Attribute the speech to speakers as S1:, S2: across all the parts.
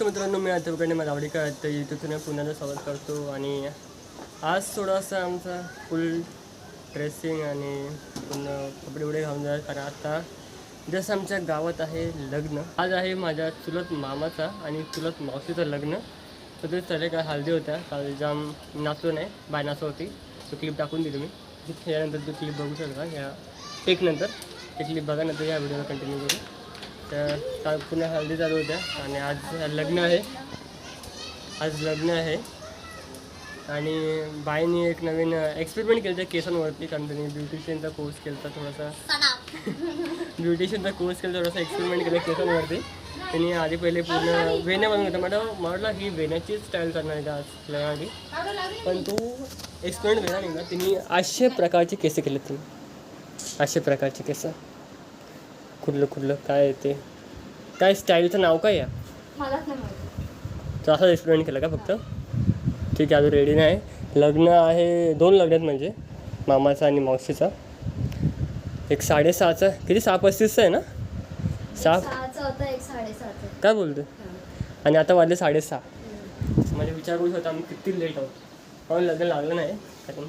S1: मित्रांनो, मी आठवकडे माझा आवडीकर तर यूट्यूबने पुन्हा स्वागत करतो. आणि आज थोडासा आमचा फुल ड्रेसिंग आणि पुन्हा कपडे उडे घालून जाणार, कारण आता जसं आमच्या गावात आहे लग्न. आज आहे माझ्या चुलत मामाचा आणि चुलत मावशीचं लग्न. तर ते सगळे काय हल्दी होत्या, काल जाम नाचलो नाही, बाय नाचो होती. तो क्लिप टाकून दिली मी. यानंतर तो क्लिप बघू शकता, या टेकनंतर ते क्लिप बघा, नंतर या व्हिडिओला कंटिन्यू करू. तर काल पुन्हा हल्दी चालू होत्या आणि आज लग्न आहे. आणि बाईंनी एक नवीन एक्सपेरिमेंट केलं त्या केसांवरती, कारण त्यांनी ब्युटिशियनचा कोर्स केला होता. थोडासा एक्सपेरिमेंट केला केसांवरती. त्यांनी आधी पहिले पूर्ण वेण्या बनवून होत्या. म्हटलं ही वेण्याची स्टाईल करणार आहे आज लग्नाआधी, पण तू एक्सपेरिमेंट वेळा नाही ना. तिने 800 प्रकारचे केस केले. तुम्ही 800 प्रकारचे केस, कुठलं काय ते काय स्टाईलचं नाव काय या तर असाच एक्सपेरिमेंट केला का फक्त? ठीक आहे, अजून रेडी नाही. लग्न आहे, 2 लग्न आहेत, म्हणजे मामाचा आणि मावशीचा. एक 6:30चा, किती 6:35चा आहे ना? 6
S2: होता, एक 7:30
S1: काय बोलतो. आणि आता वाजले 6:30. म्हणजे विचार करू शकता आम्ही किती लेट आहोत. पण लग्न लागलं नाही, कारण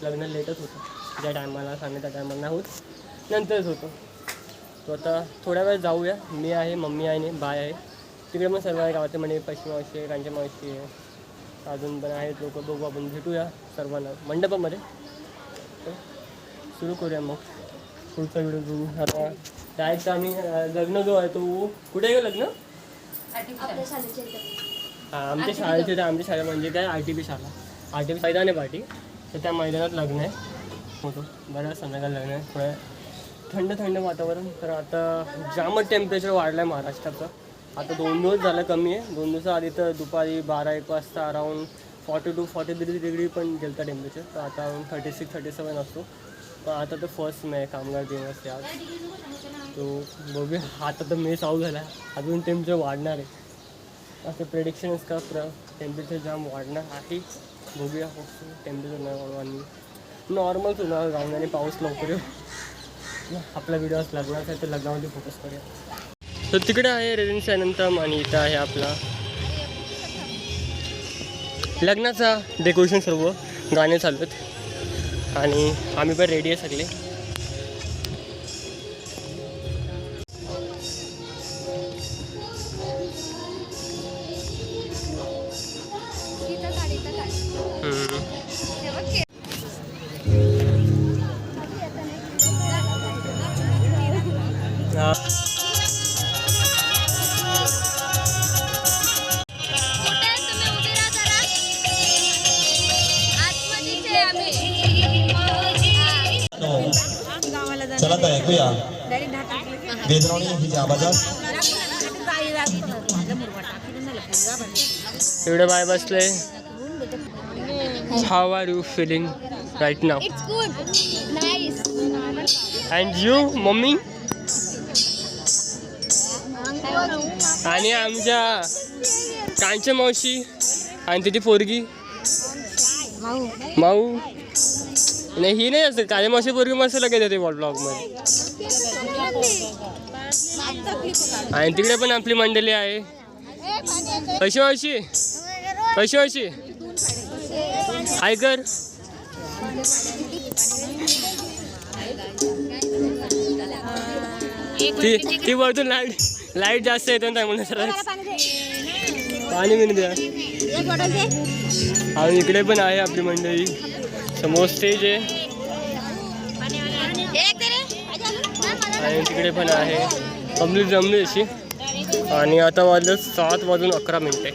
S1: लग्न लेटच होतं. ज्या टायमाला सांगितलं त्या टायमाला नाही होत, नंतरच होतं. तो आता थोड्या वेळ जाऊया. मी आहे, मम्मी आहे आणि बाय आहे. तिकडे पण सर्व आहे गावाचे, म्हणजे पश्चिम मावशी आहे, रांच्या मावशी आहे, अजून पण आहेत लोक. बघू, आपण भेटूया सर्वांना मंडपामध्ये. तर सुरू करूया मग पुढचा व्हिडिओ बघू. आता डायरेक्ट आम्ही लग्न जो आहे तो कुठे आहे लग्न?
S2: आपल्या शाळेचे.
S1: हां, आमच्या शाळेचे. तर आमच्या शाळा म्हणजे काय RTP शाळा, RTP मैदान आहे पाठी. तर त्या मैदानात लग्न आहे होतो. बरं संध्याकाळी लग्न आहे. थोडं थंड वातावरण. तर आता जामच टेम्परेचर वाढलं आहे महाराष्ट्राचं. आता 2 दिवस झालं कमी आहे. 2 दिवसाआधी तर दुपारी 12-1 वाजता अराऊंड 40 to 43 डिग्री पण गेलं टेम्परेचर. तर आता अराऊंड 36-37 असतो. पण आता तर 1 मे कामगार दिवस आहे आज. तो बघूया. आता तर मे चालू झाला, अजून टेम्परेचर वाढणार आहे असं प्रेडिक्शन्स का. टेम्परेचर जाम वाढणार आहे. बघूया, टेम्परेचर नाही वाढू आणि नॉर्मलच होणार जाऊन. आणि पाऊस लवकर येऊ. आपला व्हिडिओ लग्नाचा आहे तर लग्नामध्ये फोकस करूया. तर तिकडे आहे रेजिडेन्सी अनंतम आणि इथं आहे आपला लग्नाचा डेकोरेशन. सर्व गाणे चालू आहेत आणि आम्ही पण रेडी आहे सगळे.
S3: चला तर ऐकूया बेदरावणी हिच्या आवाजात.
S1: एवढे बाय बसले. How are you feeling right now?
S2: It's good, nice.
S1: And you mummy? आणि आमच्या कांच्या मावशी आणि तिची पोरगी माऊ. नाही, ही नाही असं काळ्या मावशी पोरगी मस्त लगेच येते ब्लॉगमध्ये. आणि तिकडे पण आपली मंडळी आहे. कशी मावशी ऐकर ती वरतून लाईट जास्त येते ना, म्हणून पाणी मिळून द्या. आणि इकडे पण आहे आपली मंडळी. समोर स्टेज आहे आणि तिकडे पण आहे पब्लिक जमली अशी. आणि आता वाजलं 7:11.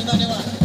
S3: धन्यवाद.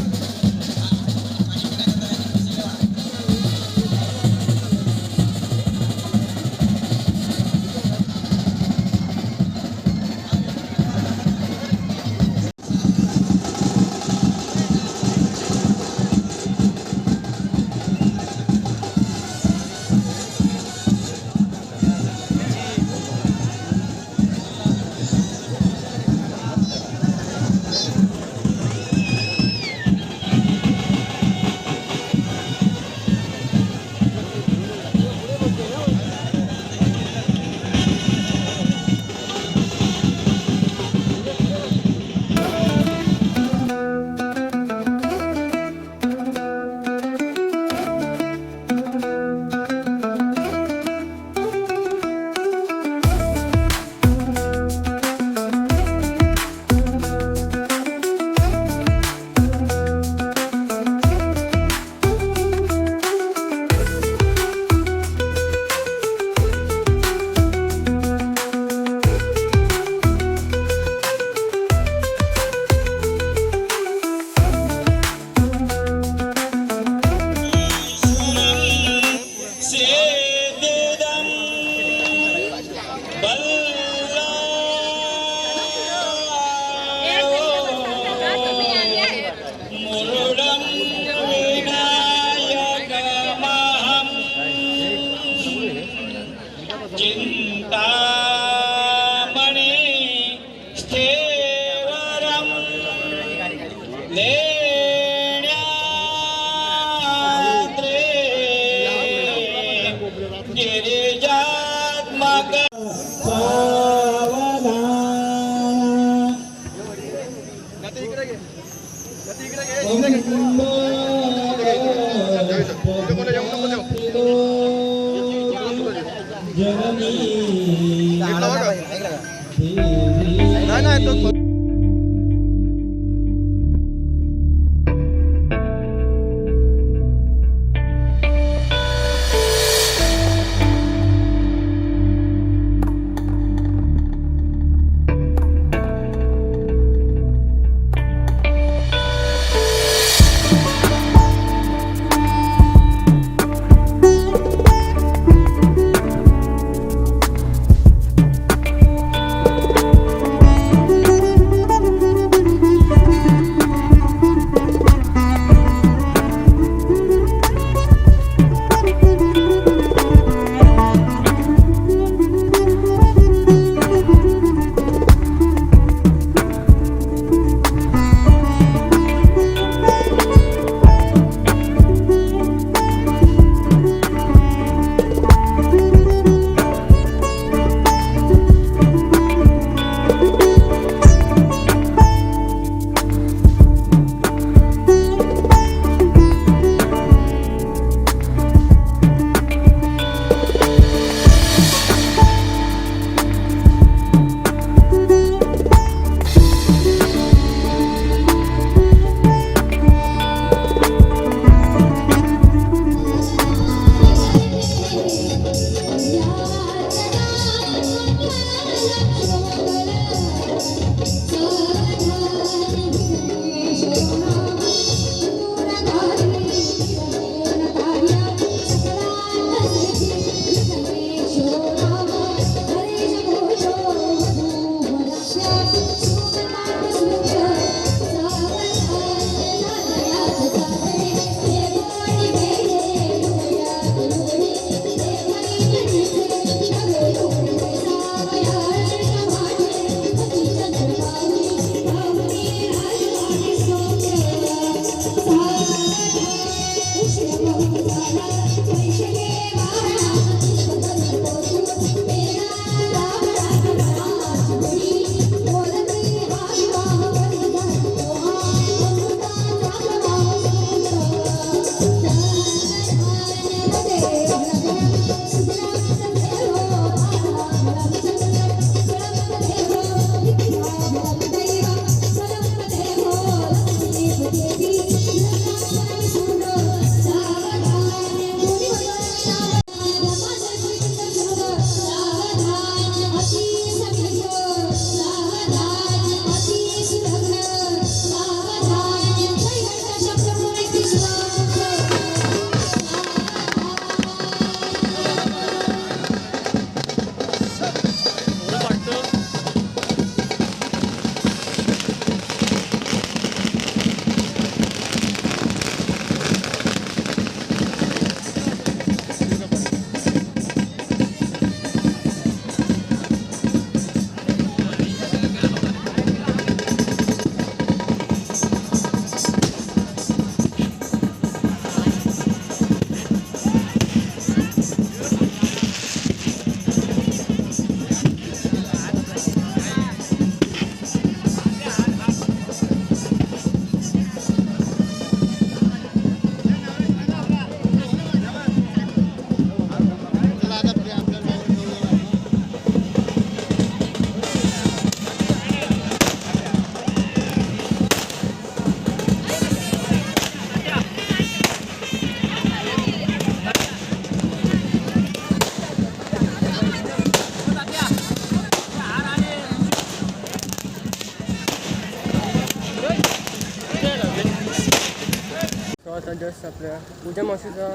S1: आता जस्ट आपल्या पूजा मावशीचा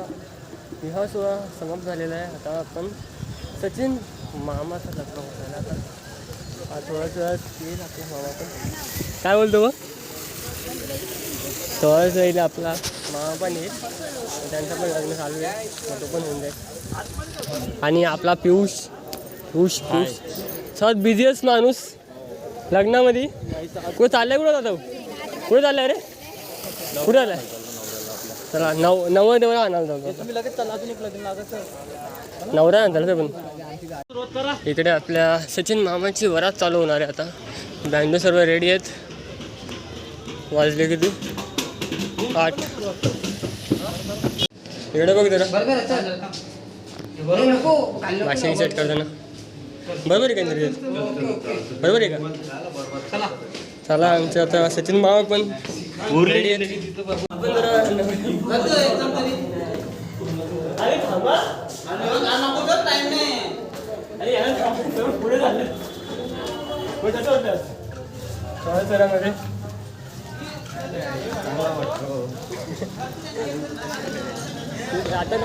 S1: विवाह सोहळा समाप्त झालेला आहे. आता आपण सचिन मामाचा लग्न होत आहे आता. थोड्याच वेळात येईल आपला मामा पण. काय बोलतो मग? थोड्याच येईल आपला मामा पण येईल, त्यांचं पण लग्न चालू आहे, तो पण होऊन जाईल. आणि आपला पियुष सर्वात बिझीएस्ट माणूस लग्नामध्ये. कुठं चाललाय? कुठं जातो? कुठे चाललाय रे? कुठे आलाय? चला नवं देवा आणायला जातो. नवरा आणता पण. इकडे आपल्या सचिन मामाची वरात चालू होणार आहे आता. बँडो सर्व रेडी आहेत. वाजले किती? 8. इकडे बघ जरा भाषण सेट करताना बरोबर आहे का? बरोबर आहे का? चला आमचे आता सचिन मामा पण रेडी आहेत. पुढे झाले सरांमध्ये आता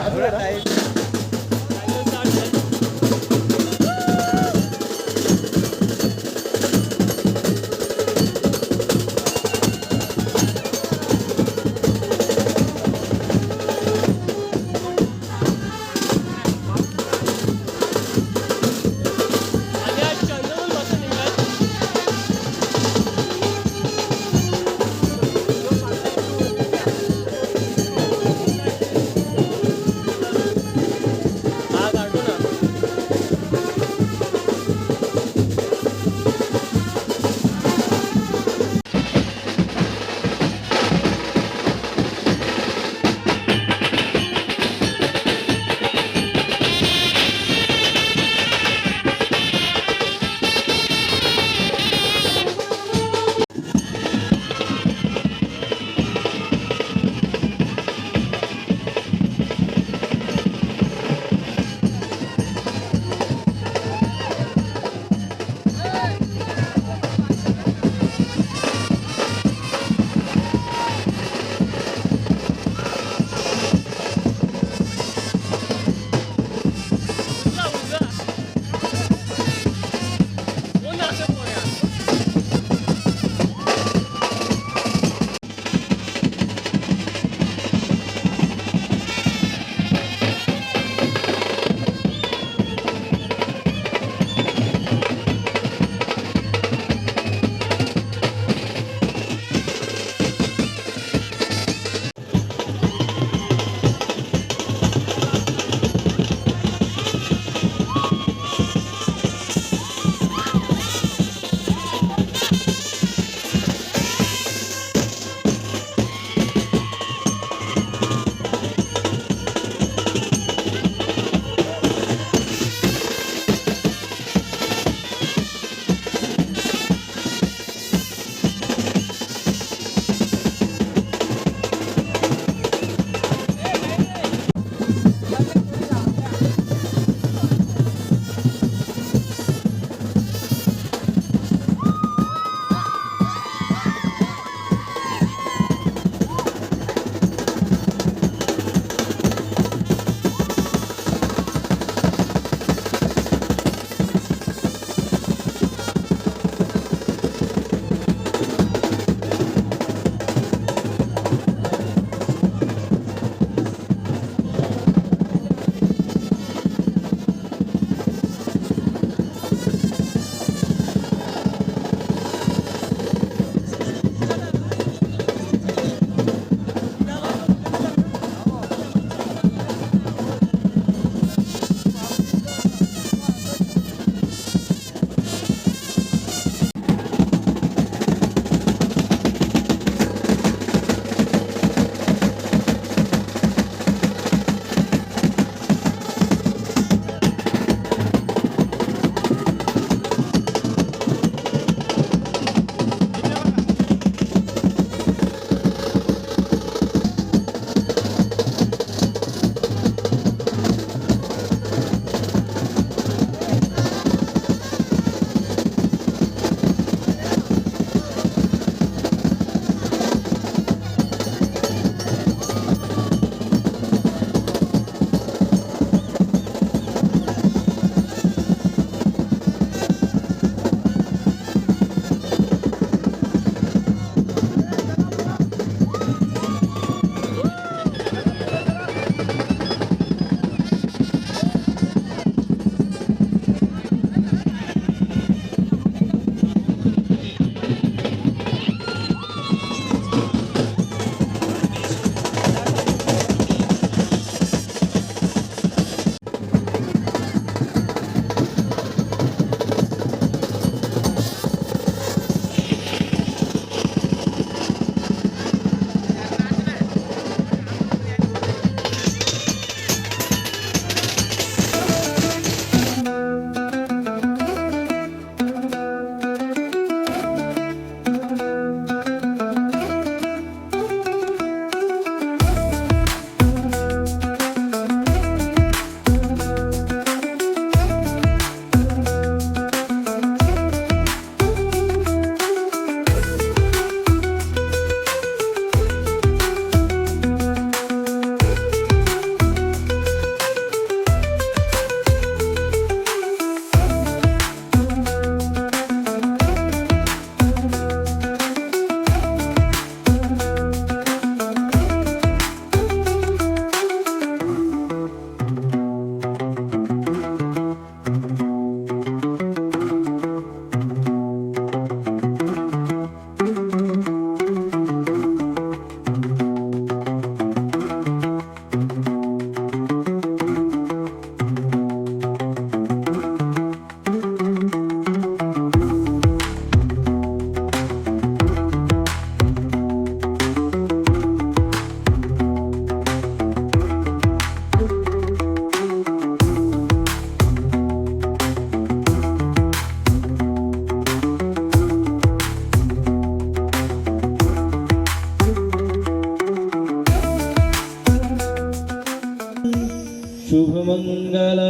S4: सुमंगल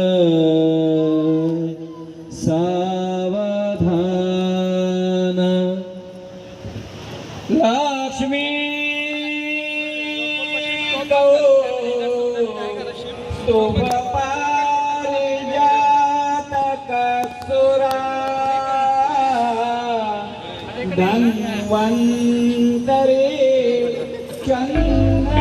S4: सावधान लक्ष्मी शुभ पारिजातक सुरा धन्वन्तरी चन्द्र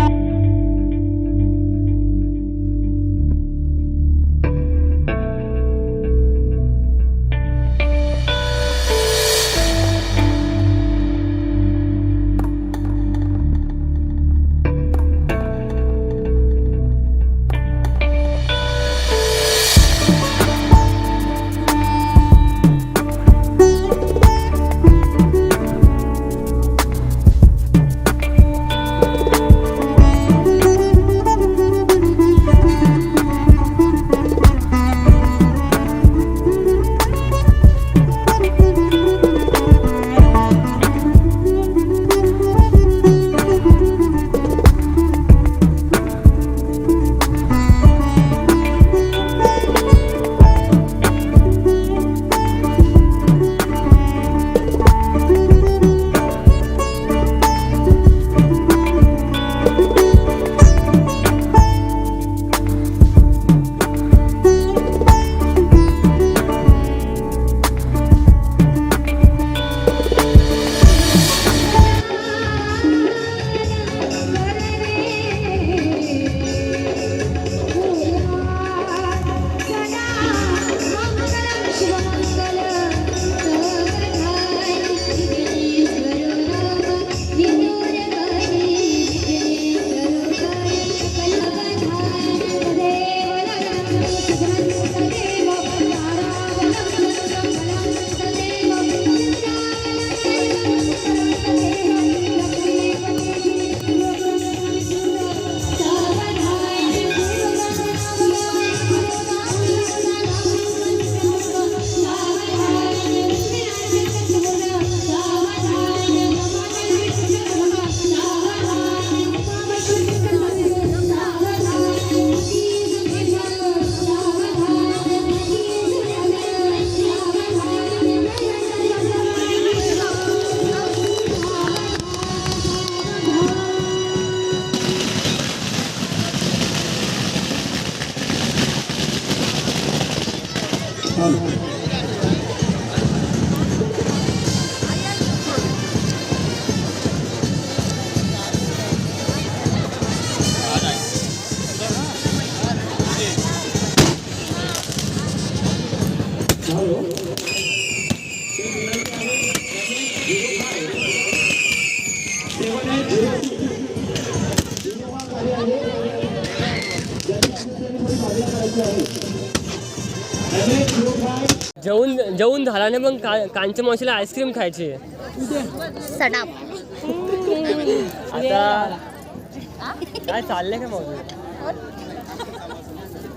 S1: जेवून झाल्याने मग कांच्या मावशीला आईस्क्रीम खायची आहे.
S2: सणाप
S1: आता काय चाललंय का मावशी?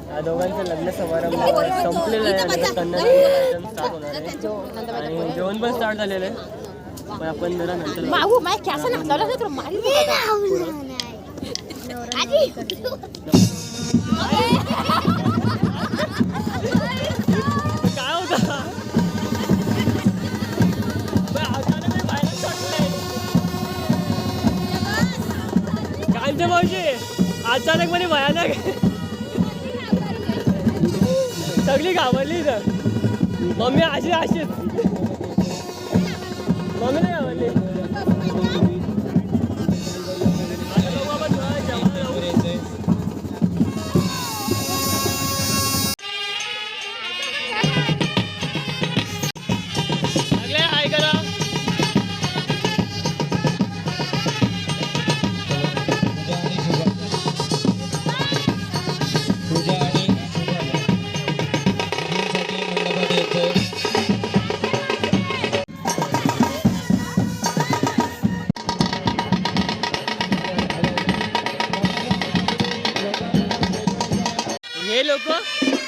S1: या दोघांचं लग्न समारंभ संपलेलं आहे आणि कन्यादान स्टार्ट होणार आहे आणि जेवण पण स्टार्ट झालेलं आहे. पण आपण जरा नंतर कांच्या मावशी अचानक मध्ये भयानक सगळी घाबरली तर मम्मी अशीच मम्मी नाही घाबरली.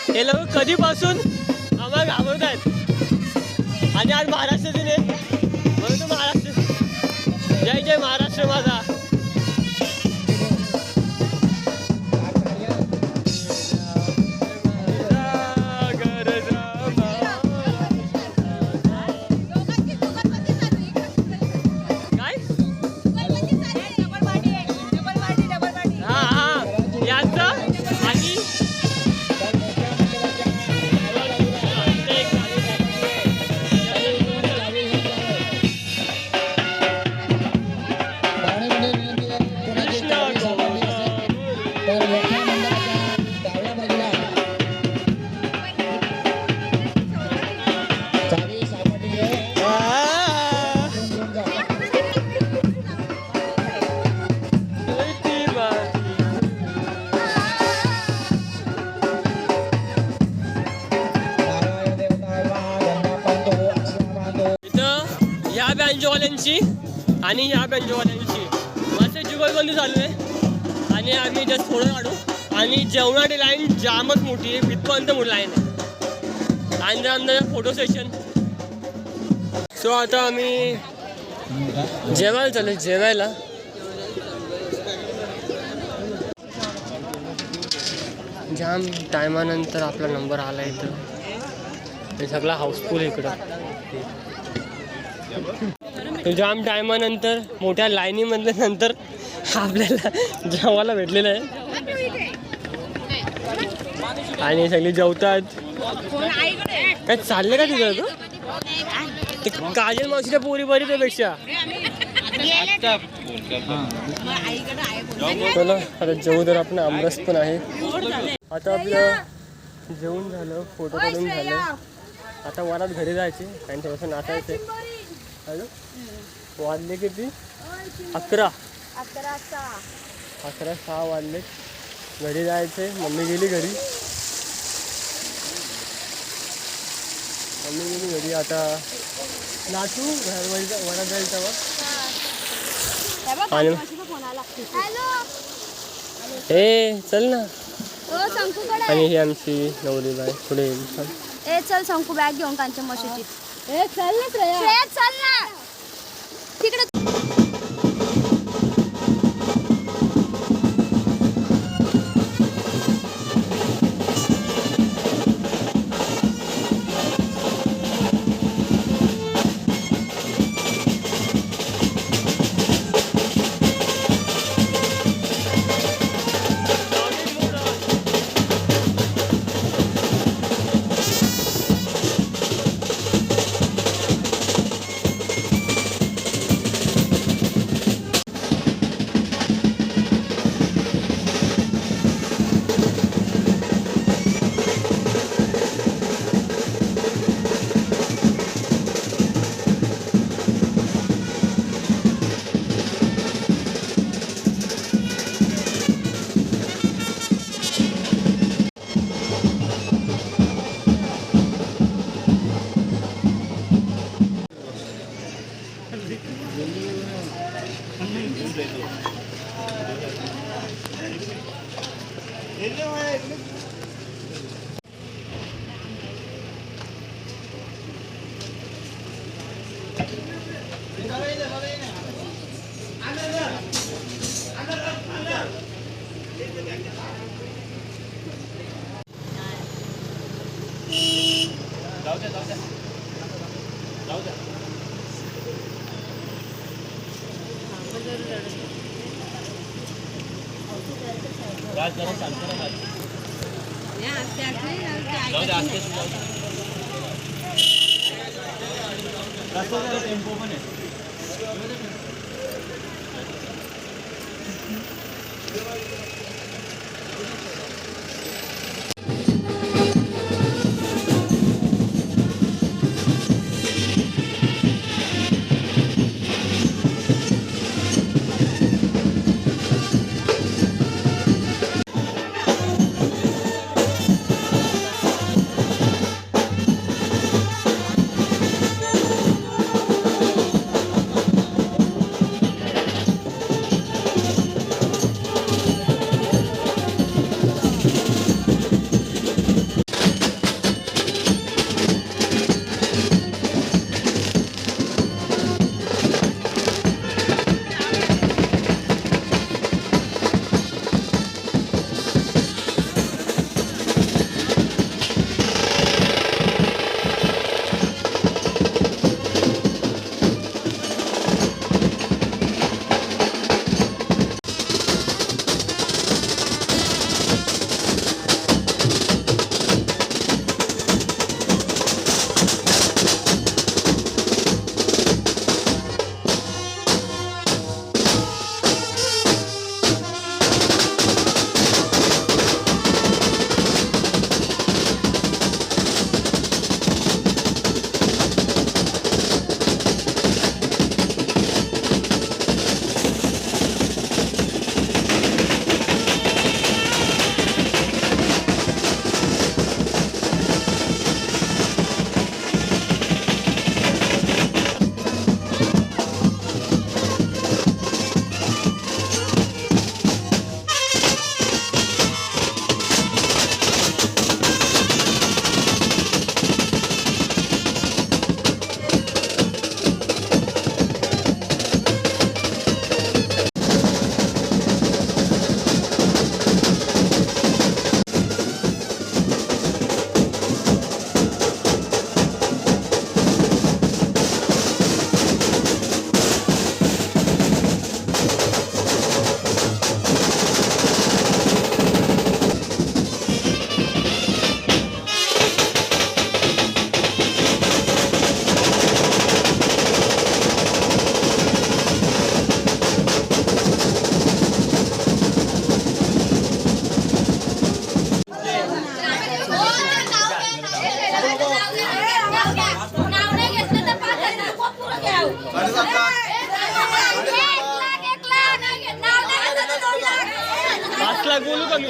S1: हे लोक कधीपासून आम्हाला घाबरत आहेत आणि आज महाराष्ट्र दिन आहे म्हणून तो महाराष्ट्र जय जय महाराष्ट्र माझा. बेंजोवाल्यांची आणि ह्या बेंजोवाल्यांची मस्त जुगलबंदी चालू आहे आणि आम्ही जस्ट थोडं काढू आणि जेवणाची लाईन जामच मोठी आहे, इथपर्यंत मोठी लाईन आहे आणि आमचं फोटो सेशन. सो आता आम्ही जेवायला चालू जेवायला. जाम टायमानंतर आपला नंबर आला इथं. हे सगळा हाऊसफुल इकडं. जाम टायमानंतर मोठ्या लाईनीमधल्या नंतर आपल्याला जेवायला भेटलेलं आहे आणि सगळी जेवतात. काय चाललंय का तुझं? ते काजल मावशीच्या पोरी बरी त्यापेक्षा. चला आता जेवू तर आपण आमरस पण आहे. आता आपलं जेवण झालं, फोटो काढून झालं. आता वरात घरी जायचे आणि थोडंसं नाचायचे. हॅलो वाजले किती? 11 6 वाजले. घरी जायचे. मम्मी गेली घरी. आता नाचू वरात जाईल तेव्हा. आणि ए चल ना. आणि ही आमची नवरी बाय पुढे येईल.
S2: ए चल शंकू बॅग घेऊन कांचन मशीची. ए चल ना श्रेया चल ना तिकडे.
S1: काय बोलू का मी?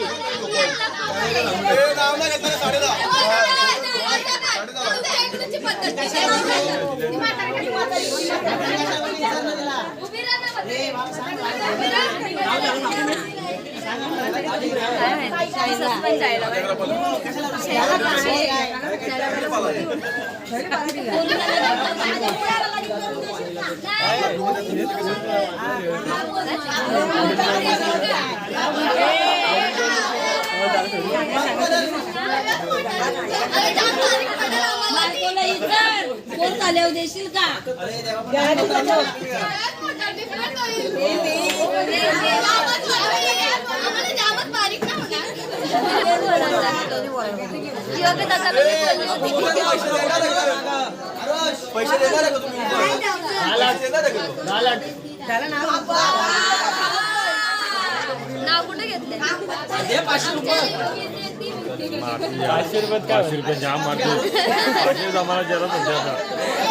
S2: देशील का?
S3: पैसे देणार का तुम्ही?
S2: नाव कुठे घेतलंय?
S3: 500 रुपये.
S1: 500 रुपये जाम मारतो. 500 आम्हाला जरा सध्या आता.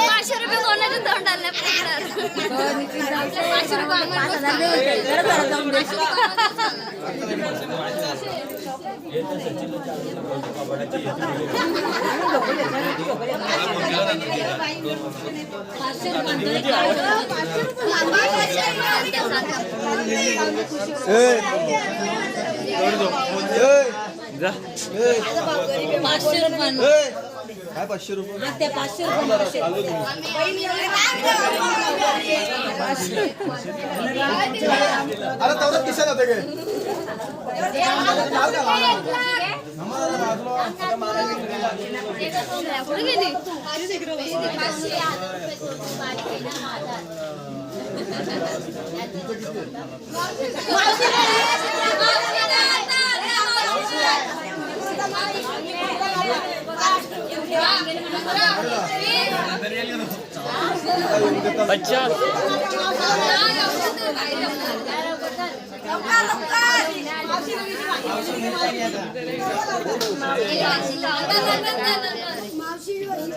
S2: 500 रुपये कोणाच्या तोंडाला पडणार? 500 रुपये
S1: जा.
S2: 500 रुपये
S3: काय 500 रुपये?
S2: ते 500 रुपये
S3: अरे तेवढं किशात होते काय?
S2: कुठे गेली?
S1: अच्छा.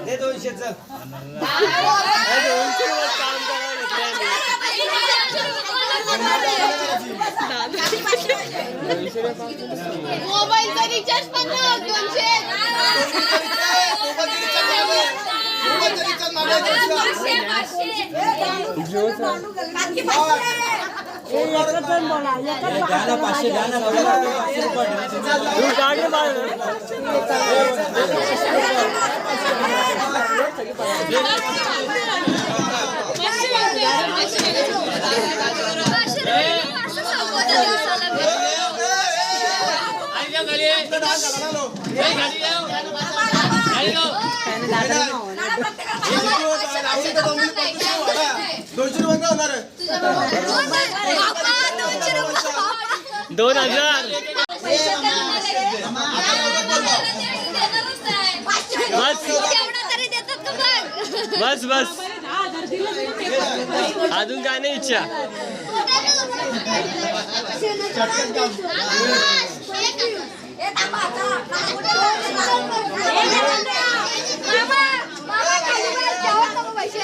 S3: दे 200 चल.
S2: मोबाईलचा रिचार्ज पण 200.
S3: दोनशे रुपये का होणार?
S1: 2000. बस बस. अजून काय नाही इच्छा. पैसे